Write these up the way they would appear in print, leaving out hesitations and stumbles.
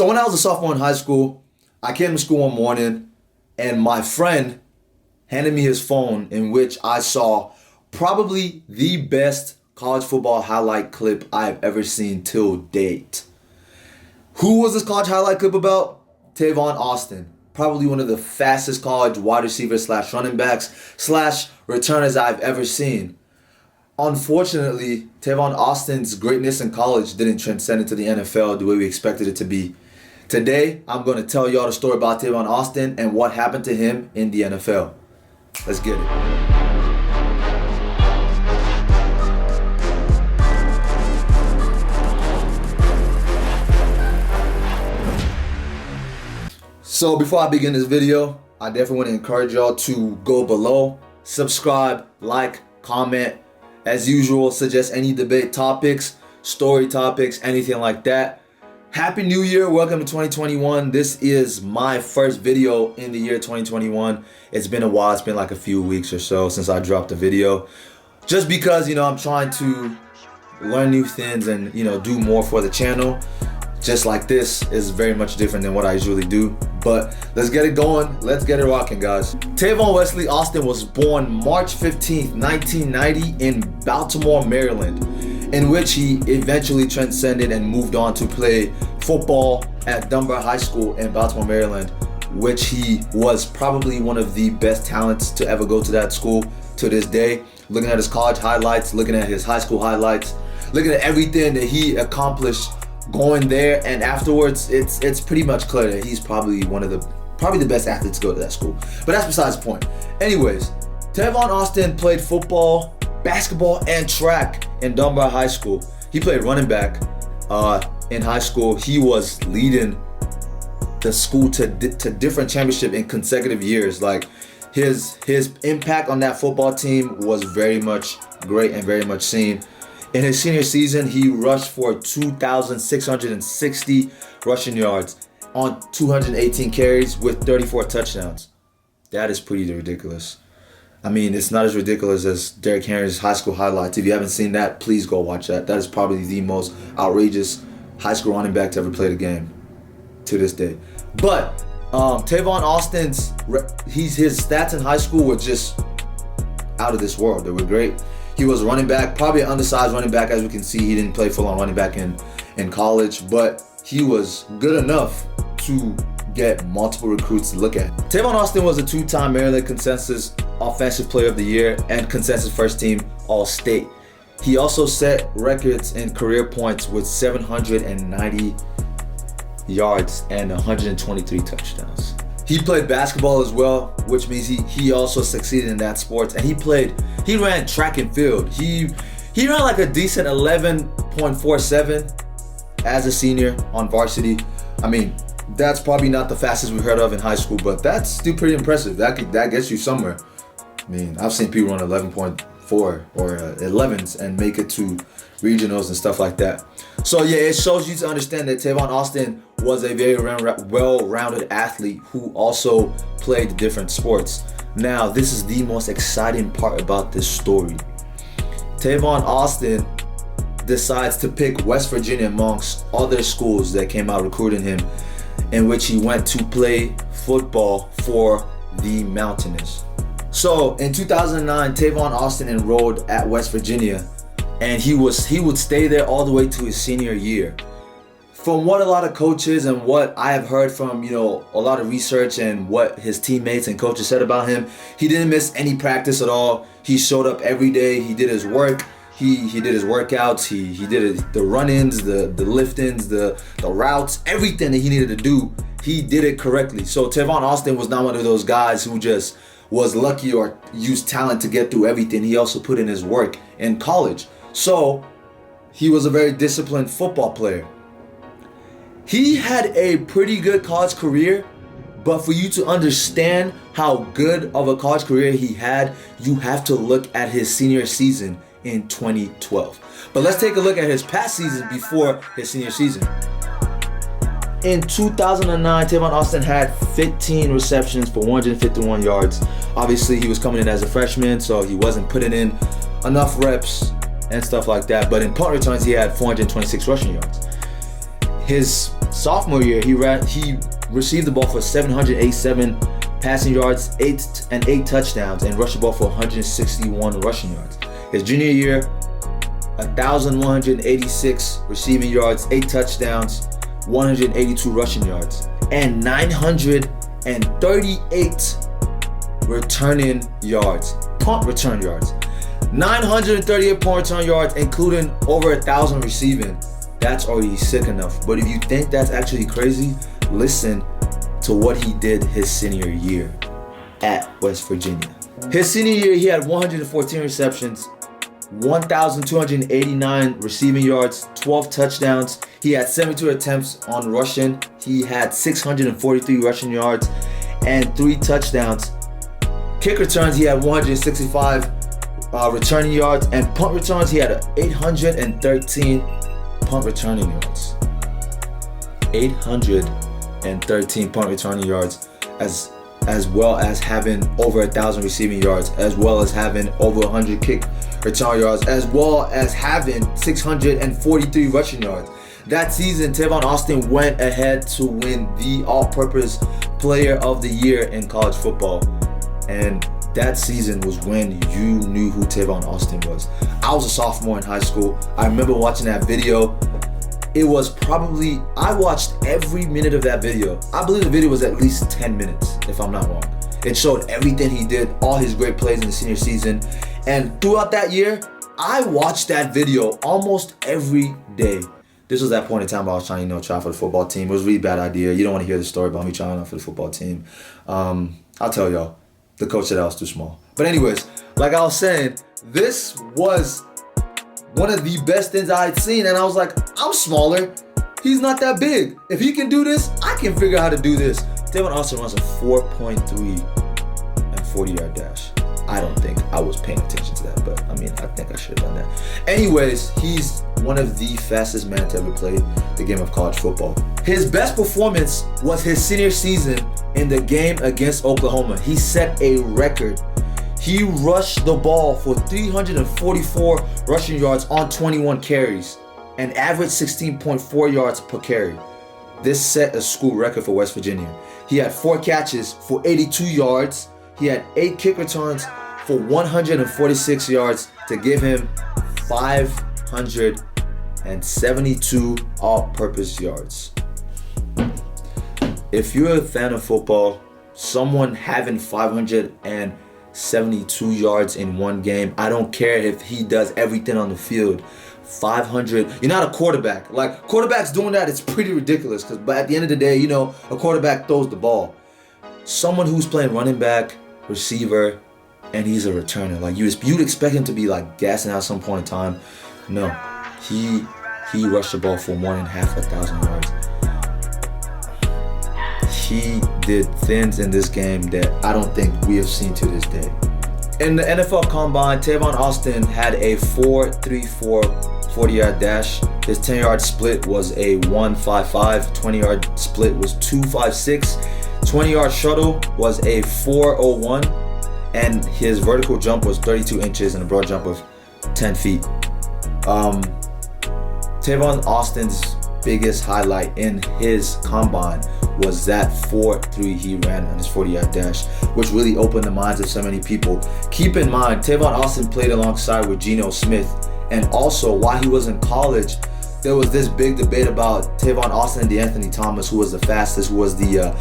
So when I was a sophomore in high school, I came to school one morning and my friend handed me his phone in which I saw probably the best college football highlight clip I've ever seen till date. Who was this college highlight clip about? Tavon Austin. Probably one of the fastest college wide receivers / running backs / returners I've ever seen. Unfortunately, Tavon Austin's greatness in college didn't transcend into the NFL the way we expected it to be. Today, I'm going to tell y'all the story about Tavon Austin and what happened to him in the NFL. Let's get it. So before I begin this video, I definitely want to encourage y'all to go below, subscribe, like, comment. As usual, suggest any debate topics, story topics, anything like that. Happy New Year. Welcome to 2021. This is my first video in the year 2021. It's been a while. It's been like a few weeks or so since I dropped a video. Just because, I'm trying to learn new things and, do more for the channel. Just like this is very much different than what I usually do. But let's get it going. Let's get it rocking, guys. Tavon Wesley Austin was born March 15th, 1990 in Baltimore, Maryland, in which he eventually transcended and moved on to play football at Dunbar High School in Baltimore, Maryland, which he was probably one of the best talents to ever go to that school to this day. Looking at his college highlights, looking at his high school highlights, looking at everything that he accomplished going there and afterwards, it's pretty much clear that he's probably the best athletes to go to that school. But that's besides the point. Anyways, Tavon Austin played football, basketball, and track in Dunbar High School. He played running back in high school. He was leading the school to different championship in consecutive years. Like his impact on that football team was very much great and very much seen. In his senior season, he rushed for 2,660 rushing yards on 218 carries with 34 touchdowns. That is pretty ridiculous. I mean, it's not as ridiculous as Derrick Henry's high school highlights. If you haven't seen that, please go watch that. That is probably the most outrageous high school running back to ever play the game to this day. But Tavon Austin's his stats in high school were just out of this world. They were great. He was a running back, probably an undersized running back. As we can see, he didn't play full-on running back in college, but he was good enough to get multiple recruits to look at. Tavon Austin was a two-time Maryland Consensus Offensive Player of the Year and Consensus First Team All-State. He also set records in career points with 790 yards and 123 touchdowns. He played basketball as well, which means he also succeeded in that sport. And he ran track and field. He ran like a decent 11.47 as a senior on varsity. I mean, that's probably not the fastest we heard of in high school, but that's still pretty impressive. That gets you somewhere. I mean, I've seen people run 11.4 or 11s and make it to regionals and stuff like that. So yeah, it shows you to understand that Tavon Austin was a very well-rounded athlete who also played different sports. Now, this is the most exciting part about this story. Tavon Austin decides to pick West Virginia amongst other schools that came out recruiting him, in which he went to play football for the Mountaineers. So in 2009, Tavon Austin enrolled at West Virginia, and he would stay there all the way to his senior year. From what a lot of coaches and what I have heard from, a lot of research and what his teammates and coaches said about him, he didn't miss any practice at all. He showed up every day. He did his work. He did his workouts. He did the run-ins, the lift-ins, the routes, everything that he needed to do. He did it correctly. So Tavon Austin was not one of those guys who just was lucky or used talent to get through everything. He also put in his work in college. So he was a very disciplined football player. He had a pretty good college career, but for you to understand how good of a college career he had, you have to look at his senior season in 2012. But let's take a look at his past seasons before his senior season. In 2009, Tavon Austin had 15 receptions for 151 yards. Obviously, he was coming in as a freshman, so he wasn't putting in enough reps and stuff like that. But in punt returns, he had 426 rushing yards. His sophomore year, he received the ball for 787 passing yards, 8 touchdowns, and rushed the ball for 161 rushing yards. His junior year, 1,186 receiving yards, 8 touchdowns, 182 rushing yards, and 938 returning yards, punt return yards. 938 punt return yards, including over 1,000 receiving. That's already sick enough. But if you think that's actually crazy, listen to what he did his senior year at West Virginia. His senior year, he had 114 receptions, 1,289 receiving yards, 12 touchdowns. He had 72 attempts on rushing. He had 643 rushing yards and 3 touchdowns. Kick returns, he had 165 returning yards, and punt returns, he had 813 punt returning yards. 813 punt returning yards, as well as having over 1,000 receiving yards, as well as having over 100 kick return yards, as well as having 643 rushing yards. That season, Tavon Austin went ahead to win the All-Purpose Player of the Year in college football. And that season was when you knew who Tavon Austin was. I was a sophomore in high school. I remember watching that video. It was probably, I watched every minute of that video. I believe the video was at least 10 minutes, if I'm not wrong. It showed everything he did, all his great plays in the senior season. And throughout that year, I watched that video almost every day. This was that point in time where I was trying to, try for the football team. It was a really bad idea. You don't want to hear the story about me trying out for the football team. I'll tell y'all, the coach said I was too small. But anyways, like I was saying, this was one of the best things I had seen. And I was like, I'm smaller. He's not that big. If he can do this, I can figure out how to do this. Tavon Austin runs a 4.3 and 40-yard dash. I don't think I was paying attention to that, but I think I should have done that. Anyways, he's one of the fastest men to ever play the game of college football. His best performance was his senior season in the game against Oklahoma. He set a record. He rushed the ball for 344 rushing yards on 21 carries and averaged 16.4 yards per carry. This set a school record for West Virginia. He had 4 catches for 82 yards. He had 8 kick returns for 146 yards to give him 572 all-purpose yards. If you're a fan of football, someone having 572 yards in one game, I don't care if he does everything on the field. 500, you're not a quarterback. Like, quarterbacks doing that, it's pretty ridiculous, but at the end of the day, a quarterback throws the ball. Someone who's playing running back, receiver, and he's a returner. Like, you'd expect him to be like gassing out at some point in time. No, he rushed the ball for more than 1,000 yards. He did things in this game that I don't think we have seen to this day. In the NFL Combine, Tavon Austin had a 4.34 40-yard dash. His 10-yard split was a 1.55. 20-yard split was 2.56. 20-yard shuttle was a 4.01. And his vertical jump was 32 inches and a broad jump of 10 feet. Tavon Austin's biggest highlight in his combine was that 4.3 he ran on his 40-yard dash, which really opened the minds of so many people. Keep in mind, Tavon Austin played alongside with Geno Smith, and also while he was in college, there was this big debate about Tavon Austin and DeAnthony Thomas, who was the fastest, who was the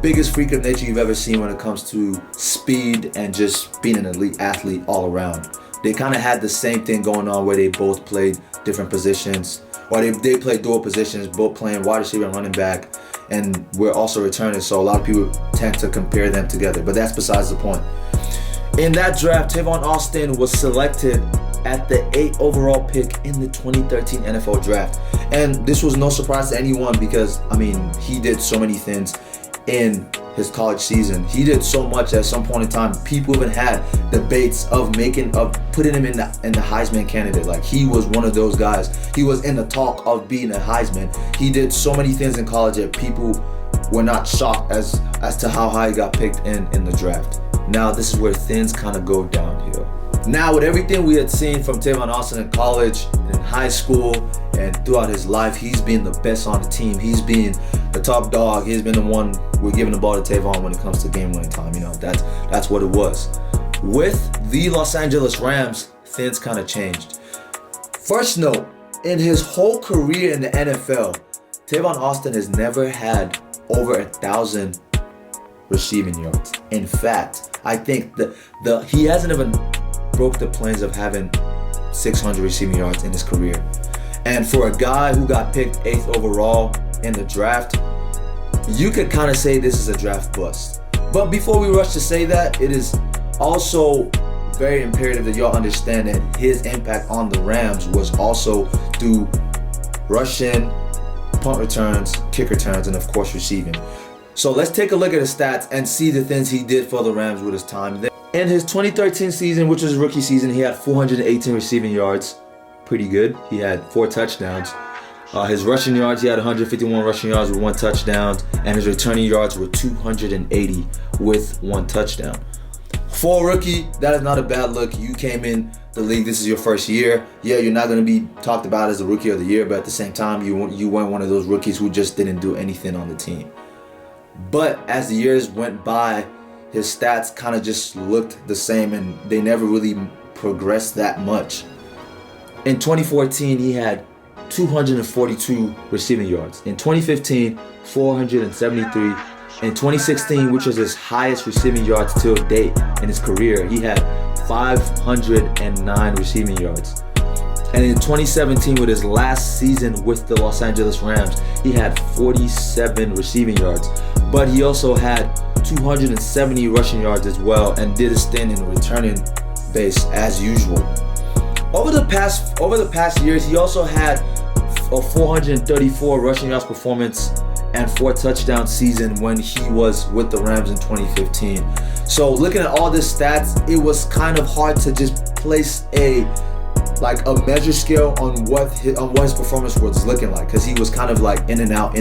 biggest freak of nature you've ever seen when it comes to speed and just being an elite athlete all around. They kind of had the same thing going on where they both played different positions, or they played dual positions, both playing wide receiver and running back, and we're also returning, so a lot of people tend to compare them together, but that's besides the point. In that draft, Tavon Austin was selected at the 8th overall pick in the 2013 NFL draft. And this was no surprise to anyone because, he did so many things in his college season. He did so much at some point in time, people even had debates of putting him in the Heisman candidate. Like, he was one of those guys. He was in the talk of being a Heisman. He did so many things in college that people were not shocked as to how high he got picked in the draft. Now, this is where things kind of go downhill. Now, with everything we had seen from Tavon Austin in college, in high school, and throughout his life, he's been the best on the team. He's been the top dog. He's been the one we're giving the ball to Tavon when it comes to game-winning time. That's what it was. With the Los Angeles Rams, things kind of changed. First note, in his whole career in the NFL, Tavon Austin has never had over 1,000 receiving yards. In fact, I think he hasn't even broke the plains of having 600 receiving yards in his career. And for a guy who got picked 8th overall in the draft, you could kind of say this is a draft bust. But before we rush to say that, it is also very imperative that y'all understand that his impact on the Rams was also through rushing, punt returns, kick returns, and of course receiving. So let's take a look at his stats and see the things he did for the Rams with his time there. In his 2013 season, which was his rookie season, he had 418 receiving yards. Pretty good. He had 4 touchdowns. His rushing yards, he had 151 rushing yards with 1 touchdown, and his returning yards were 280 with 1 touchdown. For a rookie, that is not a bad look. You came in the league, this is your first year. Yeah, you're not going to be talked about as the rookie of the year, but at the same time, you weren't one of those rookies who just didn't do anything on the team. But as the years went by, his stats kind of just looked the same, and they never really progressed that much. In 2014, he had 242 receiving yards. In 2015, 473. In 2016, which was his highest receiving yards till date in his career, he had 509 receiving yards. And in 2017, with his last season with the Los Angeles Rams, he had 47 receiving yards. But he also had 270 rushing yards as well, and did a stint in the returning base as usual. Over the past years, he also had a 434 rushing yards performance and 4 touchdown season when he was with the Rams in 2015. So looking at all these stats, it was kind of hard to just place a measure scale on what his performance was looking like, because he was kind of like in and out.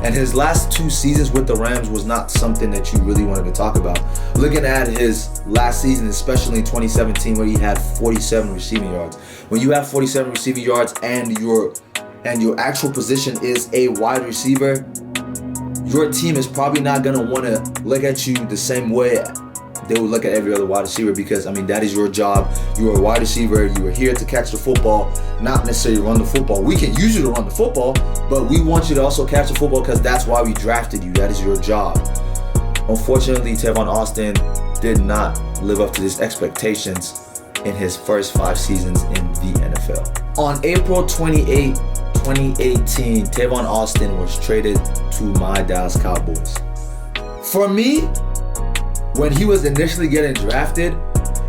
And his last 2 seasons with the Rams was not something that you really wanted to talk about. Looking at his last season, especially in 2017, where he had 47 receiving yards. When you have 47 receiving yards and your actual position is a wide receiver, your team is probably not going to want to look at you the same way they would look at every other wide receiver, because that is your job. You are a wide receiver. You are here to catch the football, not necessarily run the football. We can use you to run the football, but we want you to also catch the football because that's why we drafted you. That is your job. Unfortunately, Tavon Austin did not live up to his expectations in his first 5 seasons in the NFL. On April 28, 2018, Tavon Austin was traded to my Dallas Cowboys. For me, when he was initially getting drafted,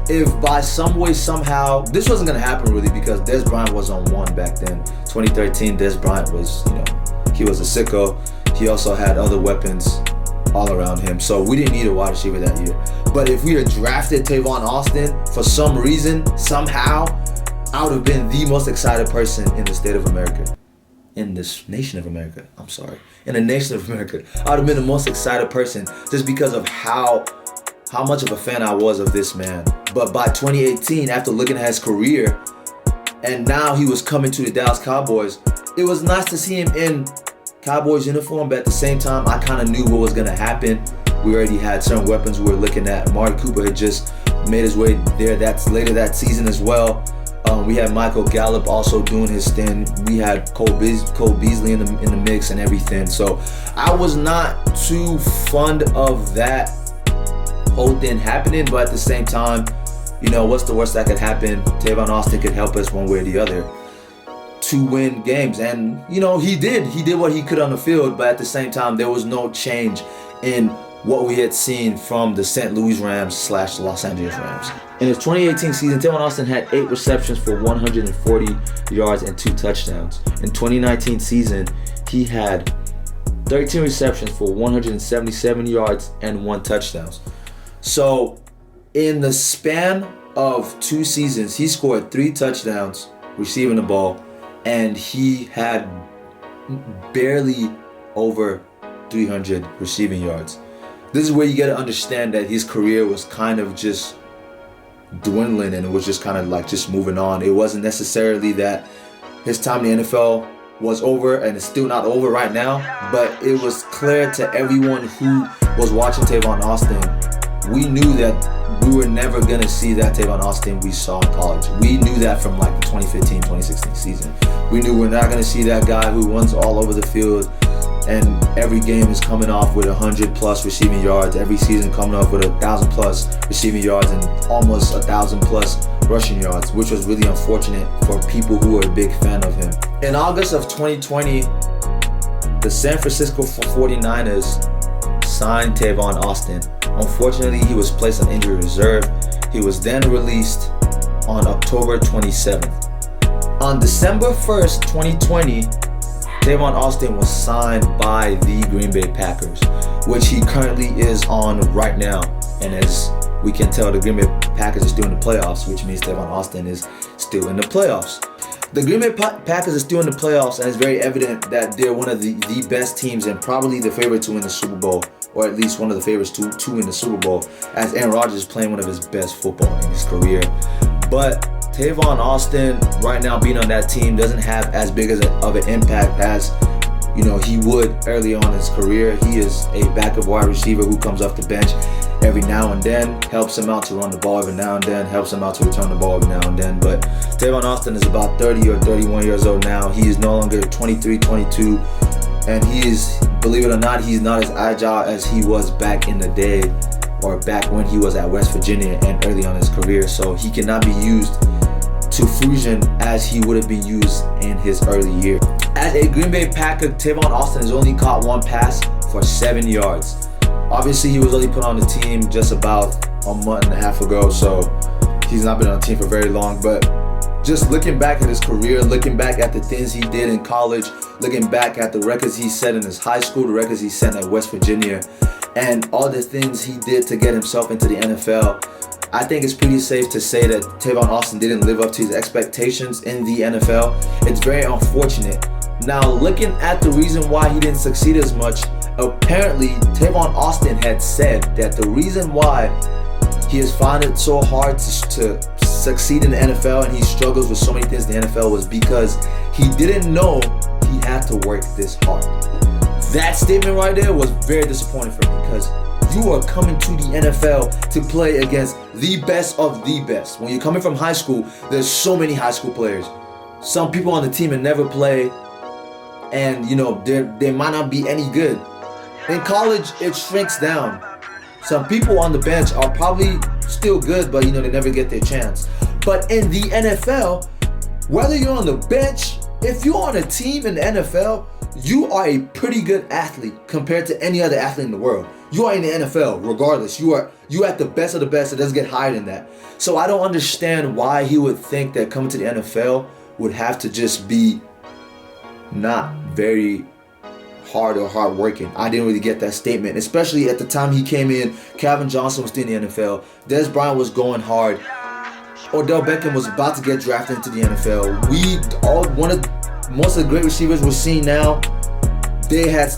if by some way, somehow, this wasn't going to happen really, because Dez Bryant was on 1 back then. 2013, Dez Bryant was, he was a sicko. He also had other weapons all around him. So we didn't need a wide receiver that year. But if we had drafted Tavon Austin for some reason, somehow, I would have been the most excited person in the state of America. In this nation of America, in the nation of America. I would have been the most excited person just because of how much of a fan I was of this man. But by 2018, after looking at his career, and now he was coming to the Dallas Cowboys, it was nice to see him in Cowboys uniform, but at the same time, I kind of knew what was going to happen. We already had certain weapons we were looking at. Marty Cooper had just made his way there later that season as well. We had Michael Gallup also doing his thing. We had Cole Beasley in the mix and everything. So I was not too fond of that whole thing happening, but at the same time, what's the worst that could happen? Tavon Austin could help us one way or the other to win games. And, he did what he could on the field, but at the same time, there was no change in what we had seen from the St. Louis Rams / Los Angeles Rams. In his 2018 season, Tavon Austin had 8 receptions for 140 yards and 2 touchdowns. In 2019 season, he had 13 receptions for 177 yards and 1 touchdown. So in the span of 2 seasons, he scored 3 touchdowns receiving the ball, and he had barely over 300 receiving yards. This is where you got to understand that his career was kind of just dwindling, and it was just kind of like just moving on. It wasn't necessarily that his time in the NFL was over, and it's still not over right now, but it was clear to everyone who was watching Tavon Austin. We knew that we were never going to see that Tavon Austin we saw in college. We knew that from like the 2015-2016 season. We knew we're not going to see that guy who runs all over the field and every game is coming off with 100+ receiving yards, every season coming off with 1,000+ receiving yards and almost 1,000+ rushing yards, which was really unfortunate for people who were a big fan of him. In August of 2020, the San Francisco 49ers signed Tavon Austin. Unfortunately, he was placed on injury reserve. He was then released on October 27th. On December 1st, 2020, Tavon Austin was signed by the Green Bay Packers, which he currently is on right now. And as we can tell, the Green Bay Packers are still in the playoffs, which means Tavon Austin is still in the playoffs. The Green Bay Packers are still in the playoffs, and it's very evident that they're one of the best teams and probably the favorite to win the Super Bowl, or at least one of the favorites to win the Super Bowl, as Aaron Rodgers is playing one of his best football in his career. But Tavon Austin, right now being on that team, doesn't have as big of an impact as he would early on in his career. He is a backup wide receiver who comes off the bench every now and then, helps him out to run the ball every now and then, helps him out to return the ball every now and then. But Tavon Austin is about 30 or 31 years old now. He is no longer 23, 22, and he is, believe it or not, he's not as agile as he was back in the day, or back when he was at West Virginia and early on in his career. So he cannot be used to fruition as he would have been used in his early year. As a Green Bay Packer, Tavon Austin has only caught one pass for 7 yards. Obviously, he was only put on the team just about a month and a half ago, so he's not been on the team for very long. But just looking back at his career, looking back at the things he did in college, looking back at the records he set in his high school, the records he set at West Virginia, and all the things he did to get himself into the NFL, I think it's pretty safe to say that Tavon Austin didn't live up to his expectations in the NFL. It's very unfortunate. Now, looking at the reason why he didn't succeed as much, apparently Tavon Austin had said that the reason why he has found it so hard to succeed in the NFL and he struggles with so many things in the NFL was because he didn't know he had to work this hard. That statement right there was very disappointing for me, because you are coming to the NFL to play against the best of the best. When you're coming from high school, there's so many high school players. Some people on the team have never played, and they might not be any good. In college, it shrinks down. Some people on the bench are probably still good, but they never get their chance. But in the NFL, whether you're on the bench, if you're on a team in the NFL, you are a pretty good athlete compared to any other athlete in the world. You are in the NFL regardless. You are at the best of the best. It doesn't get higher than that. So I don't understand why he would think that coming to the NFL would have to just be not very hard or hard working. I didn't really get that statement, especially at the time he came in. Calvin Johnson was still in the NFL. Des Bryant was going hard. Odell Beckham was about to get drafted into the NFL. Most of the great receivers we're seeing now, they had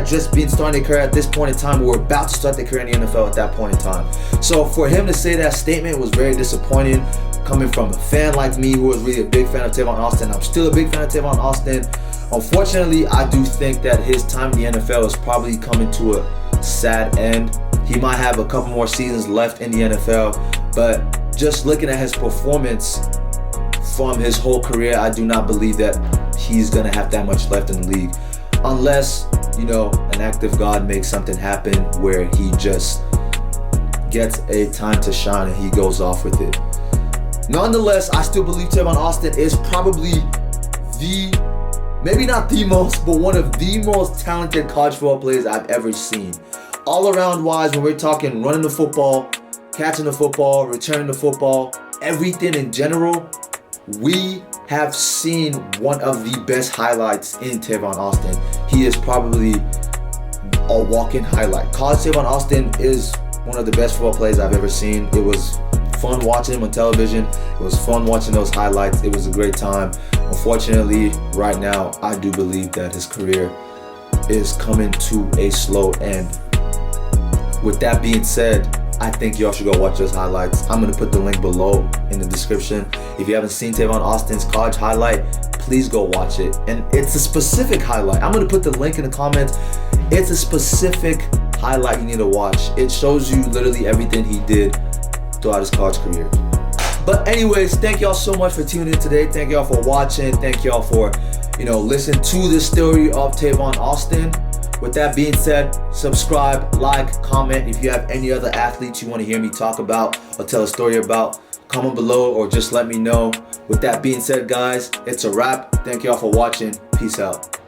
just been starting their career at this point in time. We were about to start their career in the NFL at that point in time. So for him to say that statement was very disappointing, coming from a fan like me who was really a big fan of Tavon Austin. I'm still a big fan of Tavon Austin. Unfortunately, I do think that his time in the NFL is probably coming to a sad end. He might have a couple more seasons left in the NFL, but just looking at his performance from his whole career, I do not believe that he's going to have that much left in the league. Unless, an act of God makes something happen where he just gets a time to shine and he goes off with it. Nonetheless, I still believe Tavon Austin is probably maybe not the most, but one of the most talented college football players I've ever seen. All around wise, when we're talking running the football, catching the football, returning the football, everything in general, we have seen one of the best highlights in Tavon Austin. He is probably a walk-in highlight. College Tavon Austin is one of the best football players I've ever seen. It was fun watching him on television. It was fun watching those highlights. It was a great time. Unfortunately, right now, I do believe that his career is coming to a slow end. With that being said, I think y'all should go watch those highlights. I'm gonna put the link below in the description. If you haven't seen Tavon Austin's college highlight, please go watch it. And it's a specific highlight. I'm gonna put the link in the comments. It's a specific highlight you need to watch. It shows you literally everything he did throughout his college career. But anyways, thank y'all so much for tuning in today. Thank y'all for watching. Thank y'all for, listening to the story of Tavon Austin. With that being said, subscribe, like, comment. If you have any other athletes you want to hear me talk about or tell a story about, comment below or just let me know. With that being said, guys, it's a wrap. Thank y'all for watching. Peace out.